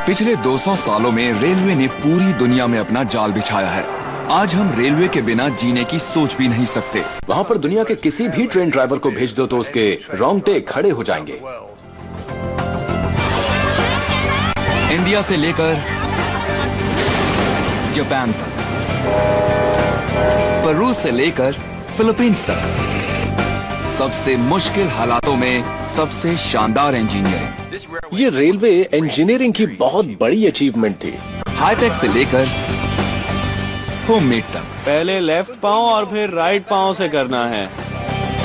पिछले 200 सालों में रेलवे ने पूरी दुनिया में अपना जाल बिछाया है। आज हम रेलवे के बिना जीने की सोच भी नहीं सकते। वहाँ पर दुनिया के किसी भी ट्रेन ड्राइवर को भेज दो तो उसके रोंगटे खड़े हो जाएंगे। इंडिया से लेकर जापान तक, पेरू से लेकर फिलीपींस तक, सबसे मुश्किल हालातों में सबसे शानदार इंजीनियरिंग। ये रेलवे इंजीनियरिंग की बहुत बड़ी अचीवमेंट थी। हाईटेक से लेकर होममेड तक, पहले लेफ्ट पांव और फिर राइट पांव से करना है।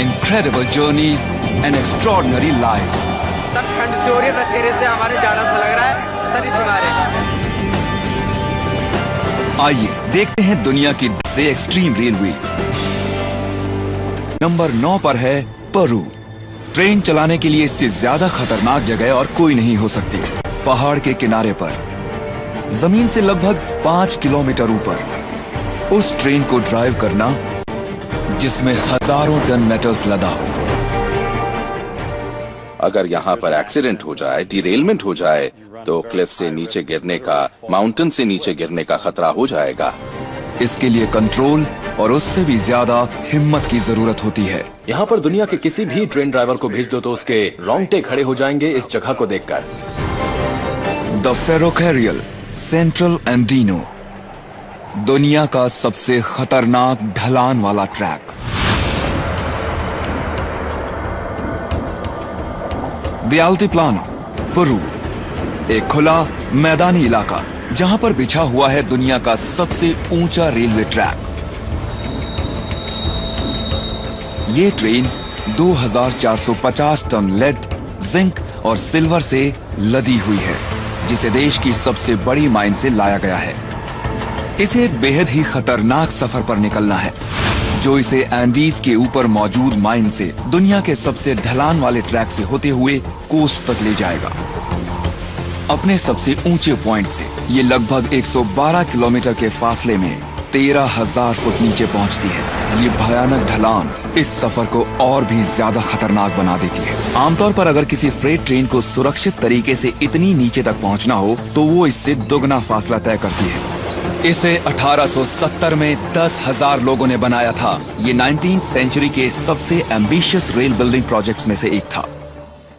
Incredible journeys and extraordinary lives. Sir ठंड से हो रही है, तेरे से हमारे जाड़ा सा लग रहा है, सर ही सुना रहे। आइए देखते हैं दुनिया की 10 एक्सट्रीम रेलवेज। नंबर 9 पर है पेरू। ट्रेन चलाने के लिए इससे ज्यादा खतरनाक जगह और कोई नहीं हो सकती। पहाड़ के किनारे पर, जमीन से लगभग 5 किलोमीटर ऊपर, उस ट्रेन को ड्राइव करना जिसमें हजारों टन मेटल्स लदा हो। अगर यहाँ पर एक्सीडेंट हो जाए, डिरेलमेंट हो जाए, तो क्लिफ से नीचे गिरने का, माउंटेन से नीचे गिरने का खतरा हो जाएगा। इसके लिए कंट्रोल और उससे भी ज्यादा हिम्मत की जरूरत होती है। यहाँ पर दुनिया के किसी भी ट्रेन ड्राइवर को भेज दो तो उसके रोंगटे खड़े हो जाएंगे इस जगह को देखकर। द फेरोकैरियल सेंट्रल एंडीनो, दुनिया का सबसे खतरनाक ढलान वाला ट्रैक। द अल्टीप्लानो, पेरू, एक खुला मैदानी इलाका जहां पर बिछा हुआ है दुनिया का सबसे ऊंचा रेलवे ट्रैक। ये ट्रेन 2450 टन लेड, जिंक और सिल्वर से लदी हुई है, जिसे देश की सबसे बड़ी माइन से लाया गया है। इसे एक बेहद ही खतरनाक सफर पर निकलना है, जो इसे एंडीज के ऊपर मौजूद माइन से दुनिया के सबसे ढलान वाले ट्रैक से होते हुए कोस्ट तक ले जाएगा। अपने सबसे ऊंचे पॉइंट से ये लगभग 112 किलोमीटर के फासले में 13,000 फुट नीचे पहुंचती है। ये भयानक ढलान इस सफर को और भी ज्यादा खतरनाक बना देती है। आमतौर पर अगर किसी फ्रेट ट्रेन को सुरक्षित तरीके से इतनी नीचे तक पहुंचना हो तो वो इससे दुगना फासला तय करती है। इसे 1870 में 10,000 लोगों ने बनाया था। ये 19वीं सेंचुरी के सबसे एम्बिशियस रेल बिल्डिंग प्रोजेक्ट्स में से एक था।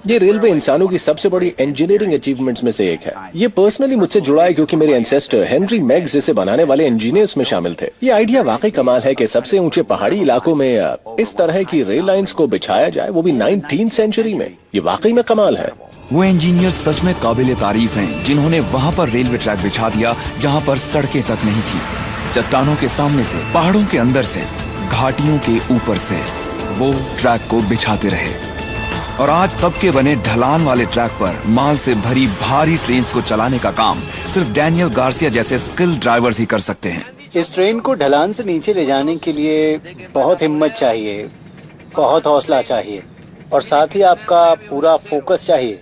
ये रेलवे इंसानों की सबसे बड़ी इंजीनियरिंग अचीवमेंट्स में से एक है। ये पर्सनली मुझसे जुड़ा है क्योंकि मेरे एंसेस्टर हेनरी मेग्स इसे बनाने वाले इंजीनियर्स में शामिल थे। ये आइडिया वाकई कमाल है कि सबसे ऊंचे पहाड़ी इलाकों में इस तरह की रेल लाइंस को बिछाया जाए, वो भी 19वीं सेंचुरी में। ये वाकई में कमाल है। वो इंजीनियर सच में काबिले तारीफ हैं, जिन्होंने वहाँ पर रेलवे ट्रैक बिछा दिया जहाँ पर सड़कें तक नहीं थी। चट्टानों के सामने से, पहाड़ों के अंदर से, घाटियों के ऊपर से वो ट्रैक को बिछाते रहे। और आज तब के बने ढलान वाले ट्रैक पर माल से भरी भारी ट्रेन्स को चलाने का काम सिर्फ डैनियल गार्सिया जैसे स्किल्ड ड्राइवर्स ही कर सकते हैं। इस ट्रेन को ढलान से नीचे ले जाने के लिए बहुत हिम्मत चाहिए, बहुत हौसला चाहिए और साथ ही आपका पूरा फोकस चाहिए,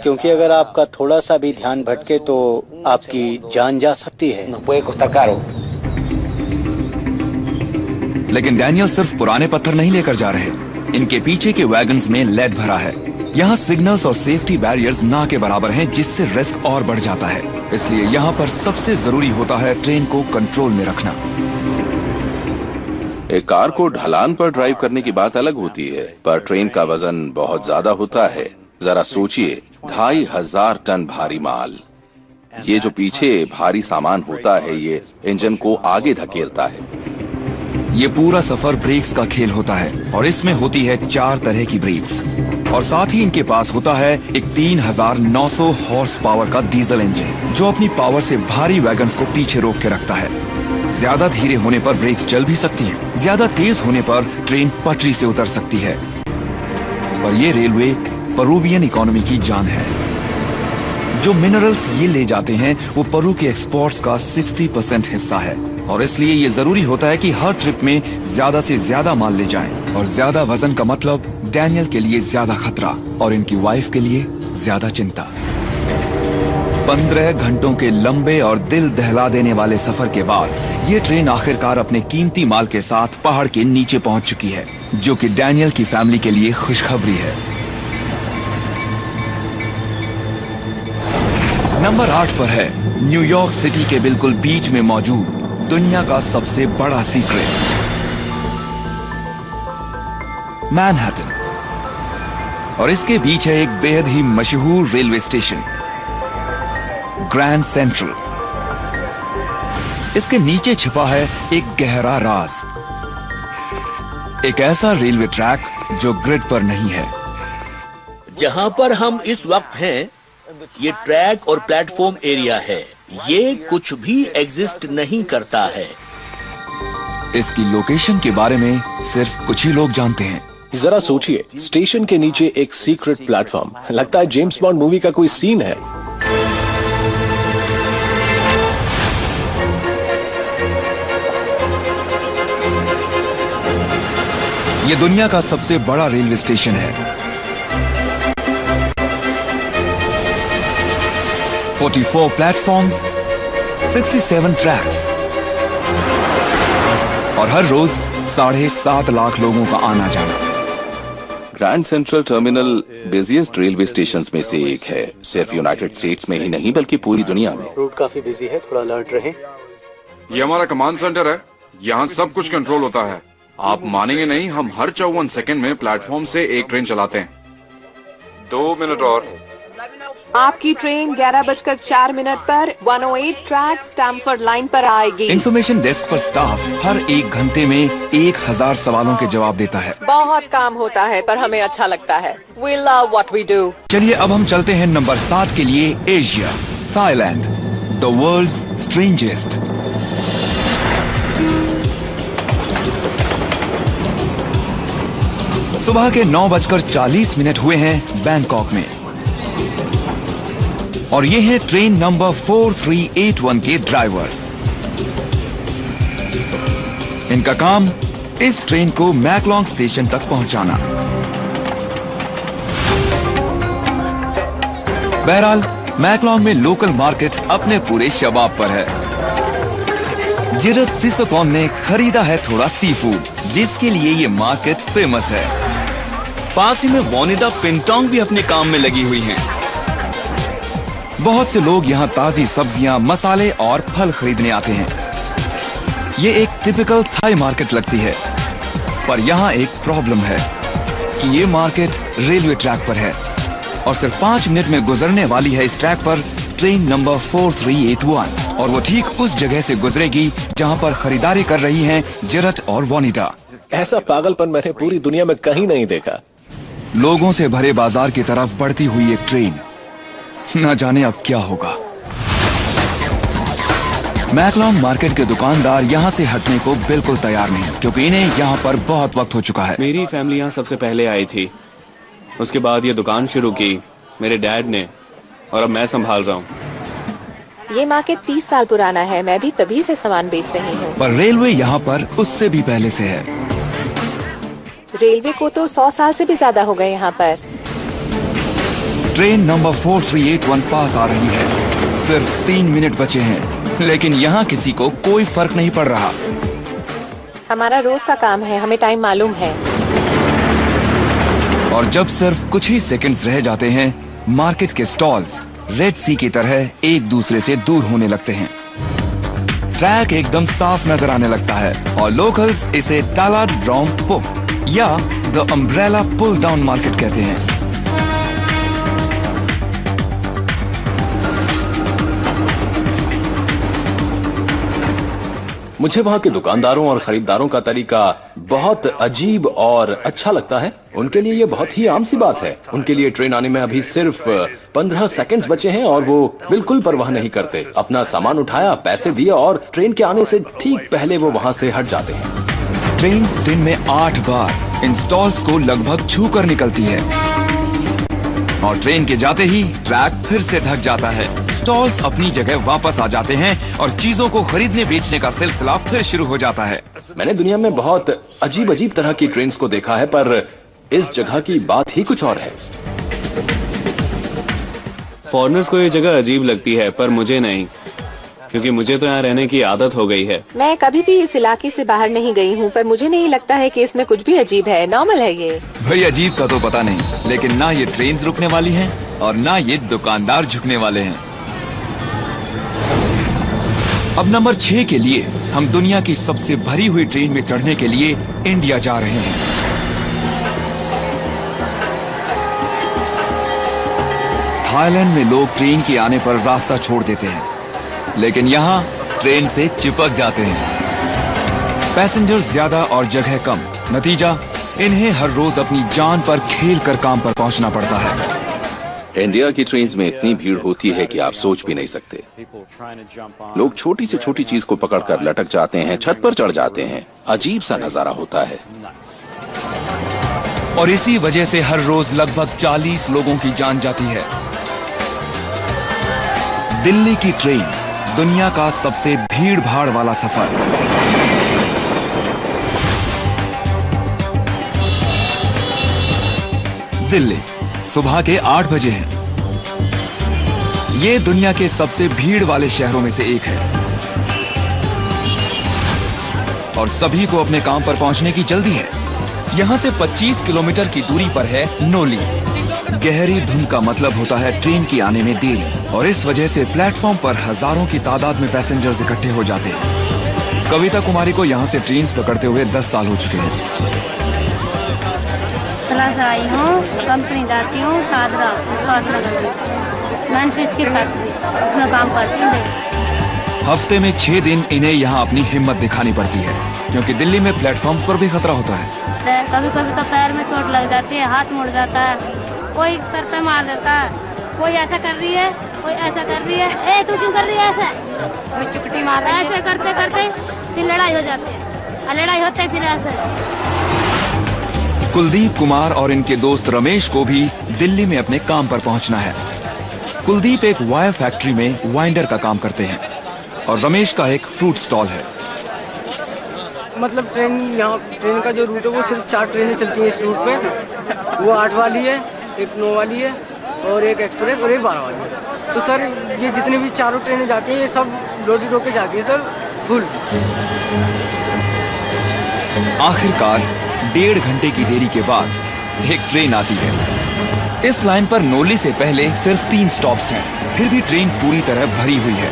क्योंकि अगर आपका थोड़ा सा भी ध्यान भटके तो आपकी जान जा सकती है। लेकिन डैनियल सिर्फ पुराने पत्थर नहीं लेकर जा रहे। इनके पीछे के वैगन्स में लेड भरा है। यहाँ सिग्नल्स और सेफ्टी बैरियर्स ना के बराबर हैं, जिससे रिस्क और बढ़ जाता है। इसलिए यहाँ पर सबसे जरूरी होता है ट्रेन को कंट्रोल में रखना। एक कार को ढलान पर ड्राइव करने की बात अलग होती है, पर ट्रेन का वजन बहुत ज्यादा होता है। जरा सोचिए, 2,500 टन भारी माल। ये जो पीछे भारी सामान होता है, ये इंजन को आगे धकेलता है। ये पूरा सफर ब्रेक्स का खेल होता है और इसमें होती है 4 तरह की ब्रेक्स, और साथ ही इनके पास होता है एक 3,900 हॉर्स पावर का डीजल इंजन, जो अपनी पावर से भारी वैगन्स को पीछे रोक के रखता है। ज्यादा धीरे होने पर ब्रेक्स चल भी सकती हैं, ज्यादा तेज होने पर ट्रेन पटरी से उतर सकती है। पर ये रेलवे पेरुवियन इकोनॉमी की जान है। जो मिनरल्स ये ले जाते हैं वो पेरू के एक्सपोर्ट्स का 60% हिस्सा है, और इसलिए ये जरूरी होता है कि हर ट्रिप में ज्यादा से ज्यादा माल ले जाएं। और ज्यादा वजन का मतलब डैनियल के लिए ज्यादा खतरा और इनकी वाइफ के लिए ज्यादा चिंता। 15 घंटों के लंबे और दिल दहला देने वाले सफर के बाद ये ट्रेन आखिरकार अपने कीमती माल के साथ पहाड़ के नीचे पहुंच चुकी है, जो कि डैनियल की फैमिली के लिए खुशखबरी है। नंबर 8 पर है न्यूयॉर्क सिटी के बिल्कुल बीच में मौजूद दुनिया का सबसे बड़ा सीक्रेट, मैनहट्टन। और इसके बीच है एक बेहद ही मशहूर रेलवे स्टेशन, ग्रैंड सेंट्रल। इसके नीचे छिपा है एक गहरा राज, एक ऐसा रेलवे ट्रैक जो ग्रिड पर नहीं है। जहां पर हम इस वक्त हैं, ये ट्रैक और प्लेटफॉर्म एरिया है। ये कुछ भी एग्जिस्ट नहीं करता है। इसकी लोकेशन के बारे में सिर्फ कुछ ही लोग जानते हैं। जरा सोचिए, स्टेशन के नीचे एक सीक्रेट प्लेटफॉर्म, लगता है जेम्स बॉन्ड मूवी का कोई सीन है। यह दुनिया का सबसे बड़ा रेलवे स्टेशन है। 44 प्लेटफॉर्म्स, 67 ट्रैक्स और हर रोज 7.5 लाख लोगों का आना जाना। Grand central terminal busiest railway station में से एक है, सिर्फ यूनाइटेड स्टेट्स में ही नहीं बल्कि पूरी दुनिया में। रूट काफी बिजी है, थोड़ा अलर्ट रहें। ये हमारा कमांड सेंटर है, यहाँ सब कुछ कंट्रोल होता है। आप मानेंगे नहीं, हम हर 54 सेकंड में प्लेटफॉर्म से एक ट्रेन चलाते हैं। 2 मिनट और। आपकी ट्रेन 11:04 पर 108 ट्रैक स्टैमफोर्ड लाइन पर आएगी। इंफॉर्मेशन डेस्क पर स्टाफ हर 1 घंटे में 1000 सवालों के जवाब देता है। बहुत काम होता है पर हमें अच्छा लगता है। We love what we do। चलिए अब हम चलते हैं नंबर 7 के लिए, Asia, Thailand, the world's strangest. सुबह के 9:40 हुए हैं बैंकॉक में और ये है ट्रेन नंबर 4381 के ड्राइवर। इनका काम इस ट्रेन को मैकलॉन्ग स्टेशन तक पहुंचाना। बहरहाल मैकलॉन्ग में लोकल मार्केट अपने पूरे शबाब पर है। जिरत सिसोकॉन ने खरीदा है थोड़ा सी फूड, जिसके लिए ये मार्केट फेमस है। पास ही में वोनिडा पिंटोंग भी अपने काम में लगी हुई हैं। बहुत से लोग यहाँ ताजी सब्जियां, मसाले और फल खरीदने आते हैं। ये एक टिपिकल थाई मार्केट लगती है, पर यहाँ एक प्रॉब्लम है कि ये मार्केट रेलवे ट्रैक पर है और सिर्फ 5 मिनट में गुजरने वाली है इस ट्रैक पर ट्रेन नंबर 4381 और वो ठीक उस जगह से गुजरेगी जहाँ पर खरीदारी कर रही हैं जिरत और वोनिडा। ऐसा पागलपन मैंने पूरी दुनिया में कहीं नहीं देखा। लोगों से भरे बाजार की तरफ बढ़ती हुई एक ट्रेन, न जाने अब क्या होगा। मैकलॉन्ग मार्केट के दुकानदार यहाँ से हटने को बिल्कुल तैयार नहीं, क्योंकि इन्हें यहाँ पर बहुत वक्त हो चुका है। मेरी फैमिली यहाँ सबसे पहले आई थी, उसके बाद ये दुकान शुरू की मेरे डैड ने, और अब मैं संभाल रहा हूँ। ये मार्केट 30 साल पुराना है, मैं भी तभी से सामान बेच रही हूँ। पर रेलवे यहाँ पर उससे भी पहले से है। रेलवे को तो 100 साल से भी ज्यादा हो गए यहाँ पर। ट्रेन नंबर 4381 पास आ रही है। सिर्फ 3 मिनट बचे हैं, लेकिन यहाँ किसी को कोई फर्क नहीं पड़ रहा। हमारा रोज का काम है, हमें टाइम मालूम है। और जब सिर्फ कुछ ही सेकंड्स रह जाते हैं, मार्केट के स्टॉल्स रेड सी की तरह एक दूसरे से दूर होने लगते हैं। ट्रैक एकदम साफ नजर आने लगता है और लोकल्स इसे टालाड ब्राउन पुप या the umbrella pull down market कहते हैं। मुझे वहाँ के दुकानदारों और खरीदारों का तरीका बहुत अजीब और अच्छा लगता है। उनके लिए ये बहुत ही आम सी बात है। उनके लिए ट्रेन आने में अभी सिर्फ 15 सेकंड्स बचे हैं और वो बिल्कुल परवाह नहीं करते। अपना सामान उठाया, पैसे दिए और ट्रेन के आने से ठीक पहले वो वहाँ से हट जाते हैं। ट्रेन दिन में 8 बार इन स्टॉल्स को लगभग छू कर निकलती है और ट्रेन के जाते ही ट्रैक फिर से ढक जाता है। स्टॉल्स अपनी जगह वापस आ जाते हैं और चीजों को खरीदने बेचने का सिलसिला फिर शुरू हो जाता है। मैंने दुनिया में बहुत अजीब अजीब तरह की ट्रेन्स को देखा है, पर इस जगह की बात ही कुछ और है। फॉरेनर्स को ये जगह अजीब लगती है, पर मुझे नहीं, क्योंकि मुझे तो यहाँ रहने की आदत हो गई है। मैं कभी भी इस इलाके से बाहर नहीं गई हूँ, पर मुझे नहीं लगता है कि इसमें कुछ भी अजीब है। नॉर्मल है ये। भाई अजीब का तो पता नहीं, लेकिन ना ये ट्रेन रुकने वाली हैं और ना ये दुकानदार झुकने वाले हैं। अब नंबर 6 के लिए हम दुनिया की सबसे भरी हुई ट्रेन में चढ़ने के लिए इंडिया जा रहे हैं। थाईलैंड में लोग ट्रेन के आने पर रास्ता छोड़ देते हैं, लेकिन यहाँ ट्रेन से चिपक जाते हैं। पैसेंजर्स ज्यादा और जगह कम, नतीजा इन्हें हर रोज अपनी जान पर खेल कर काम पर पहुंचना पड़ता है। इंडिया की ट्रेन में इतनी भीड़ होती है कि आप सोच भी नहीं सकते। लोग छोटी से छोटी चीज को पकड़कर लटक जाते हैं, छत पर चढ़ जाते हैं। अजीब सा नजारा होता है। और इसी वजह से हर रोज लगभग 40 लोगों की जान जाती है। दिल्ली की ट्रेन, दुनिया का सबसे भीड़ भाड़ वाला सफर। दिल्ली सुबह के 8 बजे है। ये दुनिया के सबसे भीड़ वाले शहरों में से एक है और सभी को अपने काम पर पहुंचने की जल्दी है। यहां से 25 किलोमीटर की दूरी पर है नोली। गहरी धुंध का मतलब होता है ट्रेन की आने में देरी, और इस वजह से प्लेटफॉर्म पर हजारों की तादाद में पैसेंजर्स इकट्ठे हो जाते हैं। कविता कुमारी को यहां से ट्रेन पकड़ते हुए 10 साल हो चुके हैं। क्लास आई हूँ, कंपनी जाती हूँ, सादरा विश्वासनगर में मैन स्विच की फैक्ट्री, उसमें काम करती हूँ। हफ्ते में 6 दिन इन्हें यहाँ अपनी हिम्मत दिखानी पड़ती है, क्योंकि दिल्ली में प्लेटफॉर्म्स पर भी खतरा होता है। कभी कभी तो पैर में चोट लग जाती है, हाथ मुड़ जाता है, कोई सर पे मार देता है, कोई ऐसा कर रही है, कोई ऐसा कर रही है, ए तू क्यों कर रही है ऐसा, कोई चुपटी मार रहा है। ऐसे करते करते फिर लड़ाई हो जाती है, लड़ाई होते फिर ऐसे। कुलदीप कुमार और इनके दोस्त रमेश को भी दिल्ली में अपने काम पर पहुंचना है। कुलदीप एक वायर फैक्ट्री में वाइंडर का काम करते हैं और रमेश का एक फ्रूट स्टॉल है। मतलब ट्रेन का जो रूट है वो सिर्फ 4 ट्रेनें चलती हैं इस रूट पे। वो 8 वाली है, एक 9 वाली है और एक एक्सप्रेस और एक 12 वाली है। तो सर ये जितने भी चारों ट्रेनें जाती हैं ये सब लोडेड होके जाती है सर, फुल। आखिरकार 1.5 घंटे की देरी के बाद एक ट्रेन आती है। इस लाइन पर नोली से पहले सिर्फ 3 स्टॉप्स हैं, फिर भी ट्रेन पूरी तरह भरी हुई है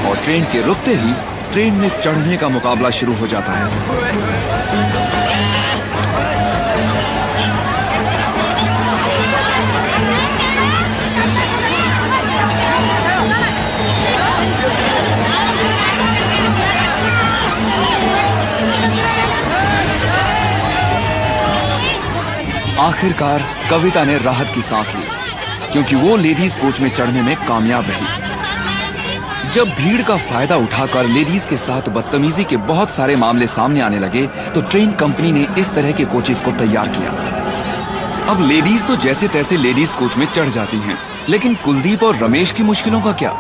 और ट्रेन के रुकते ही ट्रेन में चढ़ने का मुकाबला शुरू हो जाता है। आखिरकार कविता ने राहत की सांस ली, क्योंकि वो लेडीज कोच में चढ़ने में कामयाब रही। जब भीड़ का फायदा उठाकर लेडीज के साथ बदतमीजी के बहुत सारे मामले सामने आने लगे, तो ट्रेन कंपनी ने इस तरह के कोचेस को तैयार किया। अब लेडीज तो जैसे तैसे लेडीज कोच में चढ़ जाती हैं, लेकिन कुलदीप और रमेश की मुश्किलों का क्या?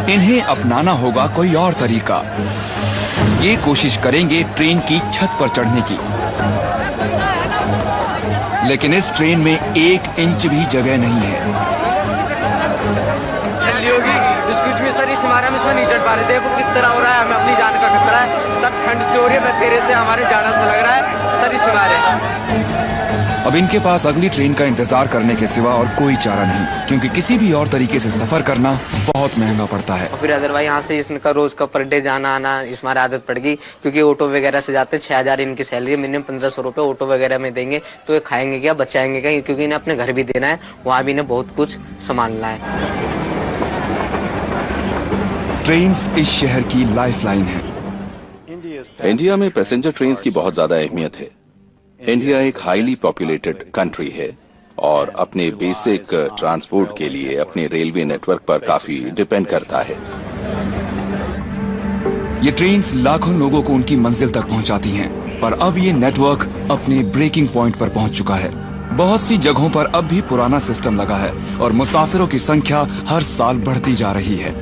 इन्हें अपनाना होगा कोई और तरीका। ये कोशिश करेंगे ट्रेन की छत पर चढ़ने की, लेकिन इस ट्रेन में 1 इंच भी जगह नहीं है। बिस्कुट में सर इस हमारे में इसमें नहीं चढ़ पा रहे। देखो किस तरह हो रहा है, हमें अपनी जान का खतरा है सर। ठंड से हो रही है, तेरे से हमारे जाना सा लग रहा है सर इस हमारे। अब इनके पास अगली ट्रेन का इंतजार करने के सिवा और कोई चारा नहीं, क्योंकि किसी भी और तरीके से सफर करना बहुत महंगा पड़ता है। फिर अदरवाइज यहाँ से इसका रोज का पर डे जाना आना इसमें आदत पड़ गई, क्योंकि ऑटो वगैरह से जाते हैं। 6000 इनकी सैलरी है, मिनिमम 1500 रुपए ऑटो वगैरह में देंगे, तो ये खाएंगे क्या, बचाएंगे क्या, क्योंकि इन्हें अपने घर भी देना है, वहाँ भी इन्हें बहुत कुछ संभालना है। ट्रेन्स इस शहर की लाइफलाइन है। इंडिया में पैसेंजर ट्रेन की बहुत ज्यादा अहमियत है। इंडिया एक हाईली पॉपुलेटेड कंट्री है और अपने बेसिक ट्रांसपोर्ट के लिए अपने रेलवे नेटवर्क पर काफी डिपेंड करता है। ये ट्रेन्स लाखों लोगों को उनकी मंजिल तक पहुंचाती हैं, पर अब ये नेटवर्क अपने ब्रेकिंग पॉइंट पर पहुंच चुका है। बहुत सी जगहों पर अब भी पुराना सिस्टम लगा है और मुसाफिरों की संख्या हर साल बढ़ती जा रही है।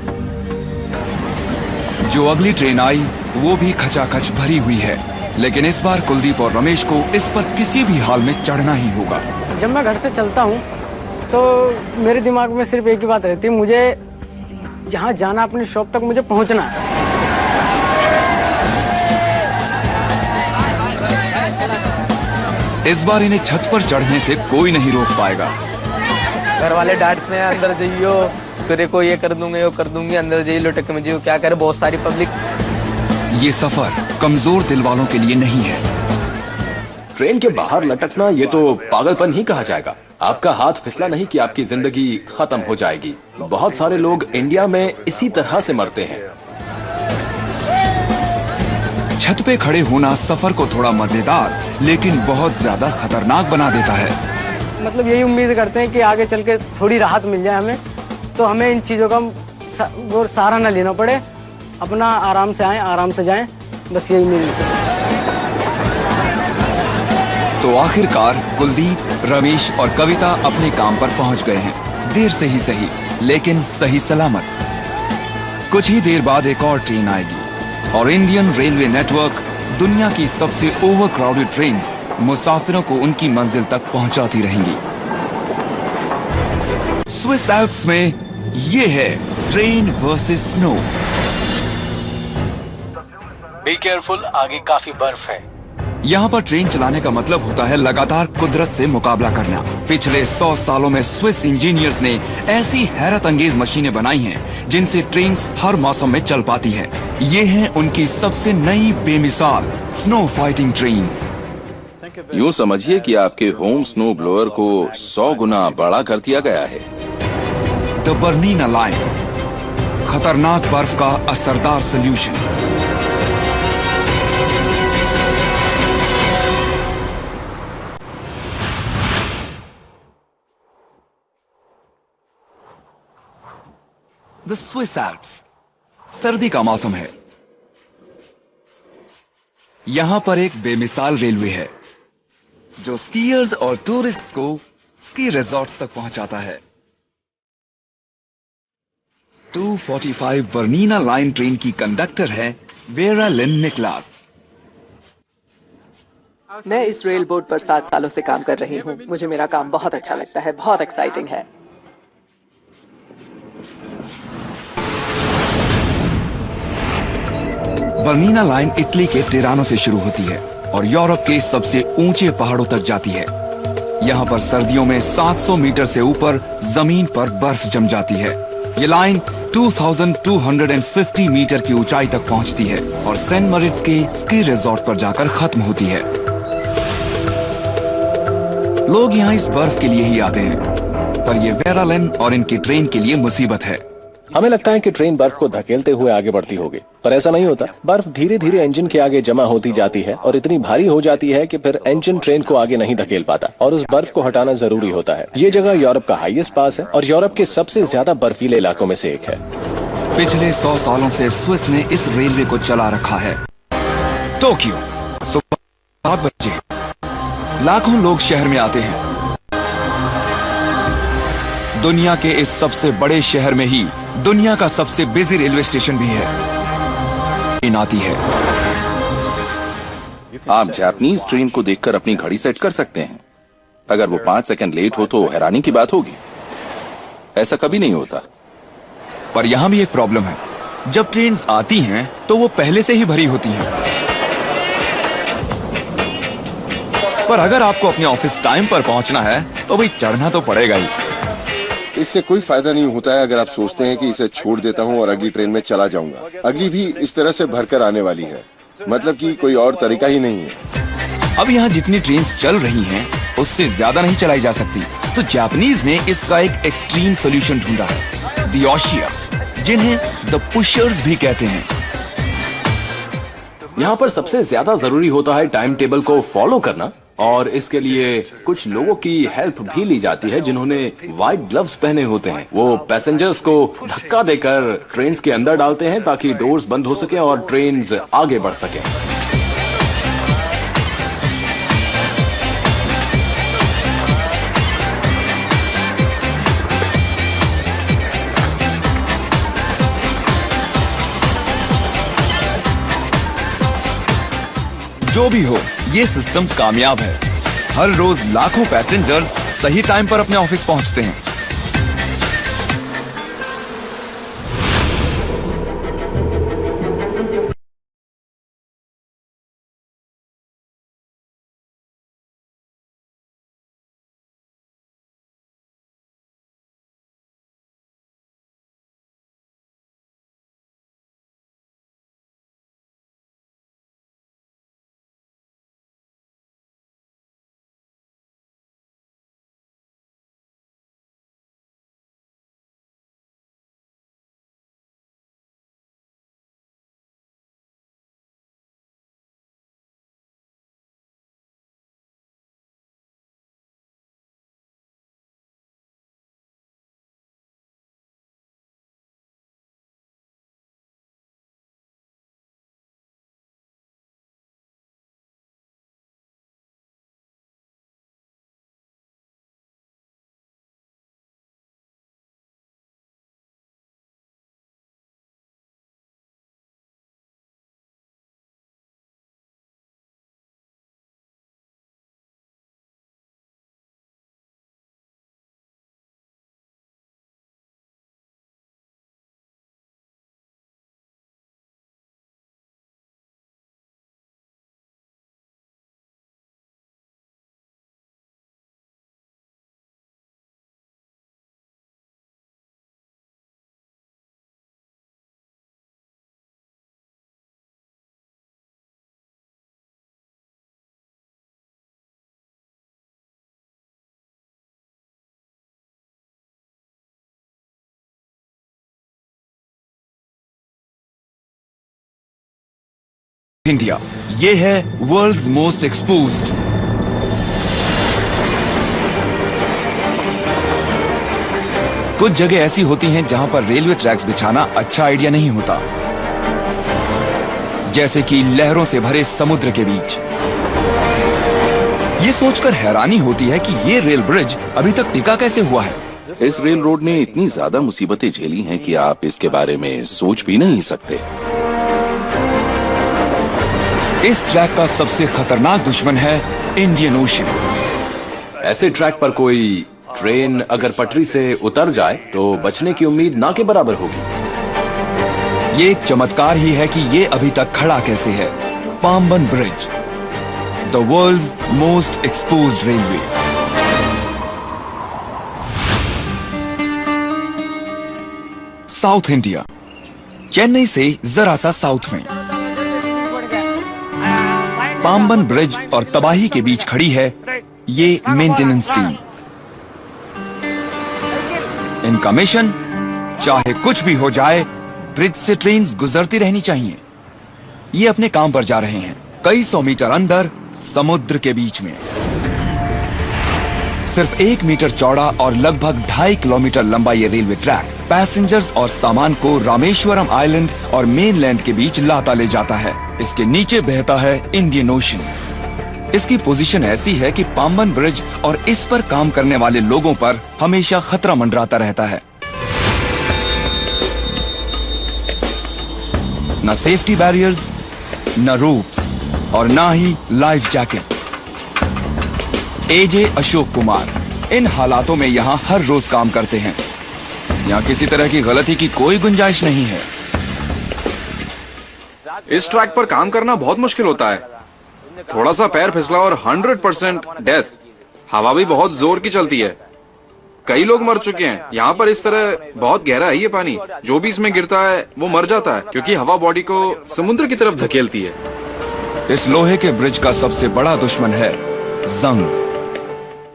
जो अगली ट्रेन आई वो भी खचाखच भरी हुई है, लेकिन इस बार कुलदीप और रमेश को इस पर किसी भी हाल में चढ़ना ही होगा। जब मैं घर से चलता हूँ तो मेरे दिमाग में सिर्फ एक ही बात रहती है, मुझे जहाँ जाना अपनी शॉप तक मुझे पहुँचना है। इस बार इन्हें छत पर चढ़ने से कोई नहीं रोक पाएगा। घर वाले डांटते हैं अंदर जाइयो, तेरे को ये कर दूंगे वो कर दूंगी, अंदर जाइए लुटक में जाइयो, क्या करे बहुत सारी पब्लिक। ये सफर कमजोर दिल वालों के लिए नहीं है। ट्रेन के बाहर लटकना ये तो पागलपन ही कहा जाएगा। आपका हाथ फिसला नहीं कि आपकी जिंदगी खत्म हो जाएगी। बहुत सारे लोग इंडिया में इसी तरह से मरते हैं। छत पे खड़े होना सफर को थोड़ा मजेदार लेकिन बहुत ज्यादा खतरनाक बना देता है। मतलब यही उम्मीद करते हैं कि आगे चल के थोड़ी राहत मिल जाए हमें, तो हमें इन चीज़ों का वो सहारा न लेना पड़े, अपना आराम से आएं, आराम से जाएं, बस यही उम्मीद है। तो आखिरकार कुलदीप, रमेश और कविता अपने काम पर पहुंच गए हैं, देर से ही सही लेकिन सही सलामत। कुछ ही देर बाद एक और ट्रेन आएगी और इंडियन रेलवे नेटवर्क दुनिया की सबसे ओवरक्राउडेड ट्रेन्स मुसाफिरों को उनकी मंजिल तक पहुंचाती रहेंगी। स्विस एल्प्स में ये है train versus snow. Be careful, आगे काफी बर्फ है। यहाँ पर ट्रेन चलाने का मतलब होता है लगातार कुदरत से मुकाबला करना। पिछले 100 सालों में स्विस इंजीनियर्स ने ऐसी हैरत अंगेज मशीनें बनाई हैं जिनसे ट्रेन हर मौसम में चल पाती है। ये हैं उनकी सबसे नई बेमिसाल स्नो फाइटिंग ट्रेन्स। यूं समझिए कि आपके होम स्नो ब्लोअर को 100 गुना बड़ा कर दिया गया है। द बर्नीना लाइन, खतरनाक बर्फ का असरदार सोल्यूशन। द स्विस एल्प्स, सर्दी का मौसम है। यहां पर एक बेमिसाल रेलवे है जो स्कीयर्स और टूरिस्ट्स को स्की रिजॉर्ट्स तक पहुंचाता है। 245 बर्नीना लाइन ट्रेन की कंडक्टर है वेरा लिन निकलास। मैं इस रेल बोर्ड पर 7 सालों से काम कर रही हूँ। मुझे मेरा काम बहुत अच्छा लगता है, बहुत एक्साइटिंग है। बर्नीना लाइन इटली के टिरानो से शुरू होती है और यूरोप के सबसे ऊंचे पहाड़ों तक जाती है। यहाँ पर सर्दियों में 700 मीटर से ऊपर जमीन पर बर्फ जम जाती है। ये लाइन 2250 मीटर की ऊंचाई तक पहुंचती है और सेंट मरिट्स के स्की रिजॉर्ट पर जाकर खत्म होती है। लोग यहाँ इस बर्फ के लिए ही आते हैं, पर ये वेरा लिन और इनकी ट्रेन के लिए मुसीबत है। हमें लगता है कि ट्रेन बर्फ को धकेलते हुए आगे बढ़ती होगी, पर ऐसा नहीं होता। बर्फ धीरे धीरे इंजन के आगे जमा होती जाती है और इतनी भारी हो जाती है कि फिर इंजन ट्रेन को आगे नहीं धकेल पाता और उस बर्फ को हटाना जरूरी होता है। ये जगह यूरोप का हाईएस्ट पास है और यूरोप के सबसे ज्यादा बर्फीले इलाकों में से एक है। पिछले 100 सालों से स्विस ने इस रेलवे को चला रखा है। टोक्यो, सुबह 7 बजे लाखों लोग शहर में आते हैं। दुनिया के इस सबसे बड़े शहर में ही दुनिया का सबसे बिजी रेलवे स्टेशन भी है। ट्रेन आती है। आप जापानीज ट्रेन को देखकर अपनी घड़ी सेट कर सकते हैं। अगर वो 5 सेकंड लेट हो तो हैरानी की बात होगी। ऐसा कभी नहीं होता। पर यहां भी एक प्रॉब्लम है। जब ट्रेन आती हैं तो वो पहले से ही भरी होती हैं। पर अगर आपको अपने ऑफिस टाइम पर पहुंचना है तो भाई चढ़ना तो पड़ेगा ही। इससे कोई फायदा नहीं होता है अगर आप सोचते हैं कि इसे छोड़ देता हूं और अगली ट्रेन में चला जाऊंगा। अगली भी इस तरह से भरकर आने वाली है, मतलब कि कोई और तरीका ही नहीं है। अब यहाँ जितनी ट्रेन चल रही हैं, उससे ज्यादा नहीं चलाई जा सकती, तो जापानीज ने इसका एक एक्सट्रीम सोल्यूशन ढूंढा है, द ओशिया, जिन्हें द पुशर्स भी कहते हैं। यहाँ पर सबसे ज्यादा जरूरी होता है टाइम टेबल को फॉलो करना, और इसके लिए कुछ लोगों की हेल्प भी ली जाती है जिन्होंने व्हाइट ग्लव्स पहने होते हैं। वो पैसेंजर्स को धक्का देकर ट्रेन के अंदर डालते हैं ताकि डोर्स बंद हो सके और ट्रेन आगे बढ़ सके। जो भी हो, ये सिस्टम कामयाब है। हर रोज लाखों पैसेंजर्स सही टाइम पर अपने ऑफिस पहुंचते हैं। इंडिया, ये है वर्ल्ड्स मोस्ट एक्सपोज्ड। कुछ जगह ऐसी होती हैं जहां पर रेलवे ट्रैक्स बिछाना अच्छा आइडिया नहीं होता, जैसे कि लहरों से भरे समुद्र के बीच। ये सोचकर हैरानी होती है कि ये रेल ब्रिज अभी तक टिका कैसे हुआ है। इस रेल रोड ने इतनी ज्यादा मुसीबतें झेली हैं कि आप इसके बारे में सोच भी नहीं सकते। इस ट्रैक का सबसे खतरनाक दुश्मन है इंडियन ओशन। ऐसे ट्रैक पर कोई ट्रेन अगर पटरी से उतर जाए तो बचने की उम्मीद ना के बराबर होगी। ये एक चमत्कार ही है कि ये अभी तक खड़ा कैसे है। Pamban bridge, the world's most exposed railway. South India, Chennai से जरा सा साउथ में पाम्बन ब्रिज और तबाही के बीच खड़ी है ये मेंटेनेंस टीम। इनका मिशन, चाहे कुछ भी हो जाए, ब्रिज से ट्रेन्स गुजरती रहनी चाहिए। ये अपने काम पर जा रहे हैं, कई 100 मीटर अंदर समुद्र के बीच में। सिर्फ 1 मीटर चौड़ा और लगभग 2.5 किलोमीटर लंबा ये रेलवे ट्रैक पैसेंजर्स और सामान को रामेश्वरम आइलैंड और मेनलैंड के बीच लाता ले जाता है। इसके नीचे बहता है इंडियन ओशन। इसकी पोजीशन ऐसी है कि पाम्बन ब्रिज और इस पर काम करने वाले लोगों पर हमेशा खतरा मंडराता रहता है। न सेफ्टी बैरियर्स, न रोप्स और ना ही लाइफ जैकेट्स। एजे अशोक कुमार इन हालातों में यहाँ हर रोज काम करते हैं। यहाँ किसी तरह की गलती की कोई गुंजाइश नहीं है। इस ट्रैक पर काम करना बहुत मुश्किल होता है। थोड़ा सा पैर फिसला और 100% डेथ। हवा भी बहुत जोर की चलती है, कई लोग मर चुके हैं। यहाँ पर इस तरह बहुत गहरा है ये पानी, जो भी इसमें गिरता है वो मर जाता है क्योंकि हवा बॉडी को समुद्र की तरफ धकेलती है। इस लोहे के ब्रिज का सबसे बड़ा दुश्मन है जंग।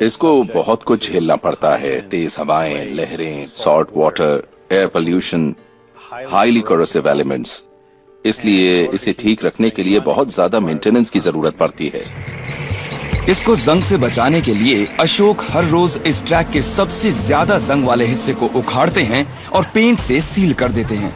इसको बहुत कुछ झेलना पड़ता है, तेज हवाएं, लहरें, salt water, air pollution, highly corrosive elements. इसलिए इसे ठीक रखने के लिए बहुत ज्यादा मेंटेनेंस की जरूरत पड़ती है। इसको जंग से बचाने के लिए अशोक हर रोज इस ट्रैक के सबसे ज्यादा जंग वाले हिस्से को उखाड़ते हैं और पेंट से सील कर देते हैं।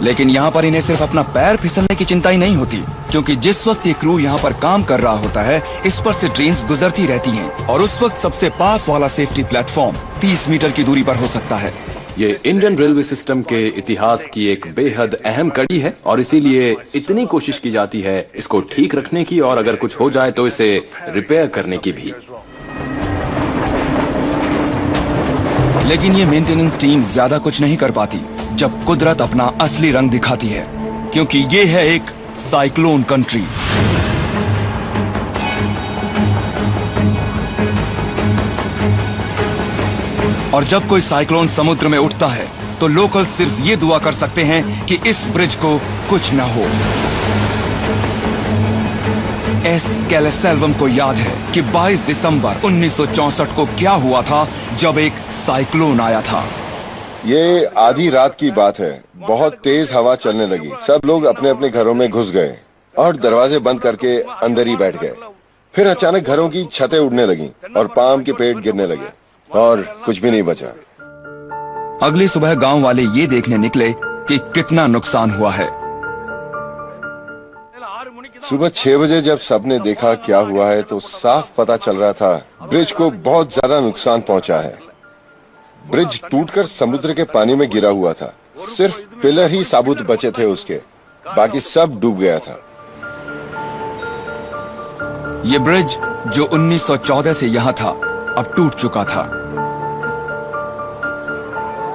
लेकिन यहाँ पर इन्हें सिर्फ अपना पैर फिसलने की चिंता ही नहीं होती, क्योंकि जिस वक्त ये क्रू यहाँ पर काम कर रहा होता है, इस पर से ट्रेन्स गुजरती रहती हैं और उस वक्त सबसे पास वाला सेफ्टी प्लेटफॉर्म 30 मीटर की दूरी पर हो सकता है। ये इंडियन रेलवे सिस्टम के इतिहास की एक बेहद अहम कड़ी है और इसीलिए इतनी कोशिश की जाती है इसको ठीक रखने की और अगर कुछ हो जाए तो इसे रिपेयर करने की भी। लेकिन ये मेंटेनेंस टीम ज्यादा कुछ नहीं कर पाती जब कुदरत अपना असली रंग दिखाती है, क्योंकि ये है एक साइक्लोन कंट्री। और जब कोई साइक्लोन समुद्र में उठता है तो लोकल सिर्फ ये दुआ कर सकते हैं कि इस ब्रिज को कुछ न हो। एस कैलेसेल्वम को याद है कि 22 दिसंबर 1964 को क्या हुआ था जब एक साइक्लोन आया था। ये आधी रात की बात है, बहुत तेज हवा चलने लगी। सब लोग अपने अपने घरों में घुस गए और दरवाजे बंद करके अंदर ही बैठ गए। फिर अचानक घरों की छतें उड़ने लगी और पाम के पेड़ गिरने लगे और कुछ भी नहीं बचा। अगली सुबह गांव वाले ये देखने निकले कि कितना नुकसान हुआ है। सुबह 6 बजे जब सबने देखा क्या हुआ है तो साफ पता चल रहा था ब्रिज को बहुत ज्यादा नुकसान पहुंचा है। ब्रिज टूटकर समुद्र के पानी में गिरा हुआ था। सिर्फ पिलर ही साबुत बचे थे उसके, बाकी सब डूब गया था। ये ब्रिज जो 1914 से यहां था अब टूट चुका था।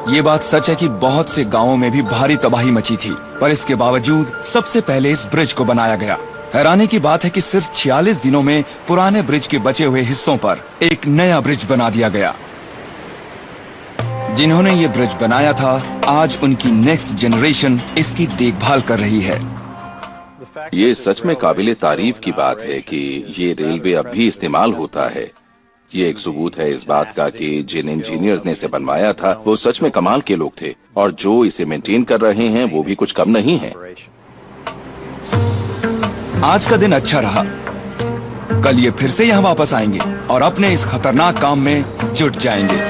ये बात सच है कि बहुत से गांवों में भी भारी तबाही मची थी, पर इसके बावजूद सबसे पहले इस ब्रिज को बनाया गया। हैरानी की बात है कि सिर्फ 46 दिनों में पुराने ब्रिज के बचे हुए हिस्सों पर एक नया ब्रिज बना दिया गया। जिन्होंने ये ब्रिज बनाया था, आज उनकी नेक्स्ट जनरेशन इसकी देखभाल कर रही है। ये सच में काबिले तारीफ की बात है कि ये रेलवे अब भी इस्तेमाल होता है। ये एक सबूत है इस बात का कि जिन इंजीनियर्स ने इसे बनवाया था वो सच में कमाल के लोग थे, और जो इसे मेंटेन कर रहे हैं वो भी कुछ कम नहीं है। आज का दिन अच्छा रहा। कल ये फिर से यहाँ वापस आएंगे और अपने इस खतरनाक काम में जुट जाएंगे।